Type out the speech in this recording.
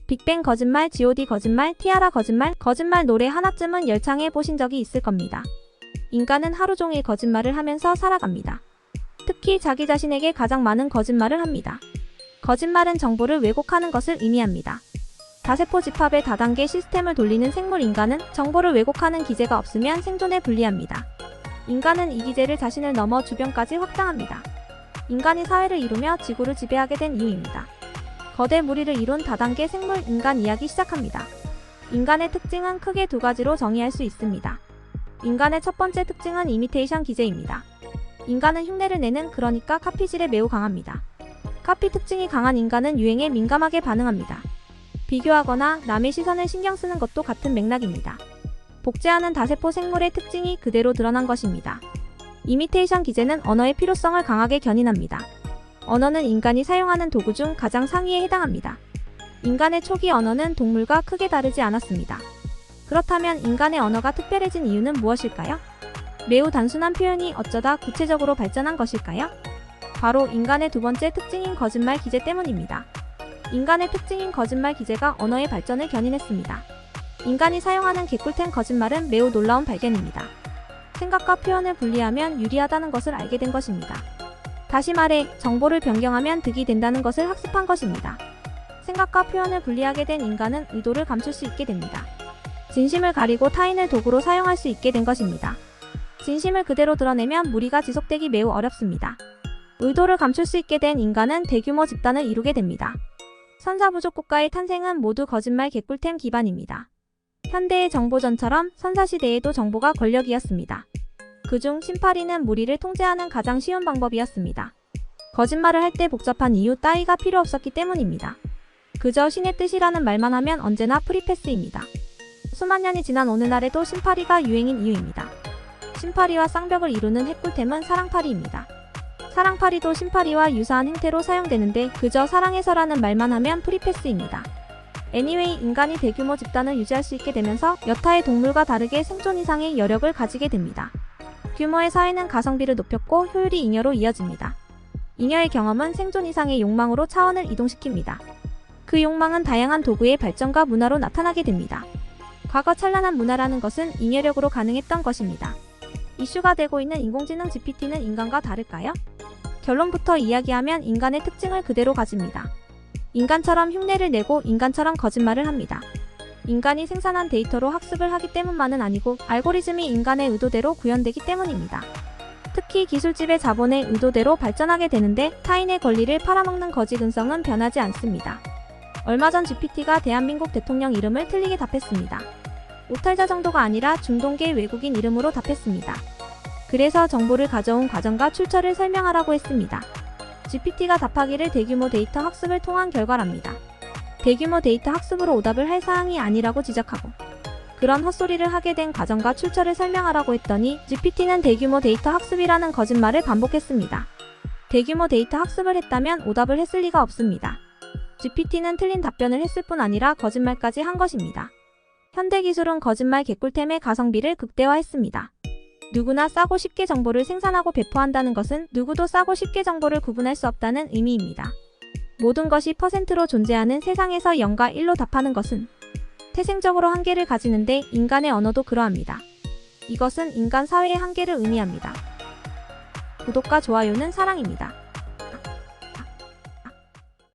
빅뱅 거짓말, G.O.D 거짓말, 티아라 거짓말, 거짓말 노래 하나쯤은 열창해 보신 적이 있을 겁니다. 인간은 하루 종일 거짓말을 하면서 살아갑니다. 특히 자기 자신에게 가장 많은 거짓말을 합니다. 거짓말은 정보를 왜곡하는 것을 의미합니다. 다세포 집합의 다단계 시스템을 돌리는 생물 인간은 정보를 왜곡하는 기제가 없으면 생존에 불리합니다. 인간은 이 기제를 자신을 넘어 주변까지 확장합니다. 인간이 사회를 이루며 지구를 지배하게 된 이유입니다. 거대 무리를 이룬 다단계 생물 인간 이야기 시작합니다. 인간의 특징은 크게 두 가지로 정의할 수 있습니다. 인간의 첫 번째 특징은 이미테이션 기제입니다. 인간은 흉내를 내는, 그러니까 카피질에 매우 강합니다. 카피 특징이 강한 인간은 유행에 민감하게 반응합니다. 비교하거나 남의 시선을 신경 쓰는 것도 같은 맥락입니다. 복제하는 다세포 생물의 특징이 그대로 드러난 것입니다. 이미테이션 기제는 언어의 필요성을 강하게 견인합니다. 언어는 인간이 사용하는 도구 중 가장 상위에 해당합니다. 인간의 초기 언어는 동물과 크게 다르지 않았습니다. 그렇다면 인간의 언어가 특별해진 이유는 무엇일까요? 매우 단순한 표현이 어쩌다 구체적으로 발전한 것일까요? 바로 인간의 두 번째 특징인 거짓말 기제 때문입니다. 인간의 특징인 거짓말 기제가 언어의 발전을 견인했습니다. 인간이 사용하는 개꿀템 거짓말은 매우 놀라운 발견입니다. 생각과 표현을 분리하면 유리하다는 것을 알게 된 것입니다. 다시 말해, 정보를 변경하면 득이 된다는 것을 학습한 것입니다. 생각과 표현을 분리하게 된 인간은 의도를 감출 수 있게 됩니다. 진심을 가리고 타인을 도구로 사용할 수 있게 된 것입니다. 진심을 그대로 드러내면 무리가 지속되기 매우 어렵습니다. 의도를 감출 수 있게 된 인간은 대규모 집단을 이루게 됩니다. 선사부족 국가의 탄생은 모두 거짓말 개꿀템 기반입니다. 현대의 정보전처럼 선사시대에도 정보가 권력이었습니다. 그중 심파리는 무리를 통제하는 가장 쉬운 방법이었습니다. 거짓말을 할 때 복잡한 이유 따위가 필요 없었기 때문입니다. 그저 신의 뜻이라는 말만 하면 언제나 프리패스입니다. 수만 년이 지난 오늘날에도 심파리가 유행인 이유입니다. 심파리와 쌍벽을 이루는 핵꿀템은 사랑파리입니다. 사랑파리도 심파리와 유사한 형태로 사용되는데 그저 사랑해서라는 말만 하면 프리패스입니다. 애니웨이, 인간이 대규모 집단을 유지할 수 있게 되면서 여타의 동물과 다르게 생존 이상의 여력을 가지게 됩니다. 규모의 사회는 가성비를 높였고 효율이 잉여로 이어집니다. 잉여의 경험은 생존 이상의 욕망으로 차원을 이동시킵니다. 그 욕망은 다양한 도구의 발전과 문화로 나타나게 됩니다. 과거 찬란한 문화라는 것은 잉여력으로 가능했던 것입니다. 이슈가 되고 있는 인공지능 GPT는 인간과 다를까요? 결론부터 이야기하면 인간의 특징을 그대로 가집니다. 인간처럼 흉내를 내고 인간처럼 거짓말을 합니다. 인간이 생산한 데이터로 학습을 하기 때문만은 아니고 알고리즘이 인간의 의도대로 구현되기 때문입니다. 특히 기술집의 자본의 의도대로 발전하게 되는데 타인의 권리를 팔아먹는 거지 근성은 변하지 않습니다. 얼마 전 GPT가 대한민국 대통령 이름을 틀리게 답했습니다. 오탈자 정도가 아니라 중동계 외국인 이름으로 답했습니다. 그래서 정보를 가져온 과정과 출처를 설명하라고 했습니다. GPT가 답하기를 대규모 데이터 학습을 통한 결과랍니다. 대규모 데이터 학습으로 오답을 할 사항이 아니라고 지적하고 그런 헛소리를 하게 된 과정과 출처를 설명하라고 했더니 GPT는 대규모 데이터 학습이라는 거짓말을 반복했습니다. 대규모 데이터 학습을 했다면 오답을 했을 리가 없습니다. GPT는 틀린 답변을 했을 뿐 아니라 거짓말까지 한 것입니다. 현대기술은 거짓말 개꿀템의 가성비를 극대화했습니다. 누구나 싸고 쉽게 정보를 생산하고 배포한다는 것은 누구도 싸고 쉽게 정보를 구분할 수 없다는 의미입니다. 모든 것이 퍼센트로 존재하는 세상에서 0과 1로 답하는 것은 태생적으로 한계를 가지는데 인간의 언어도 그러합니다. 이것은 인간 사회의 한계를 의미합니다. 구독과 좋아요는 사랑입니다.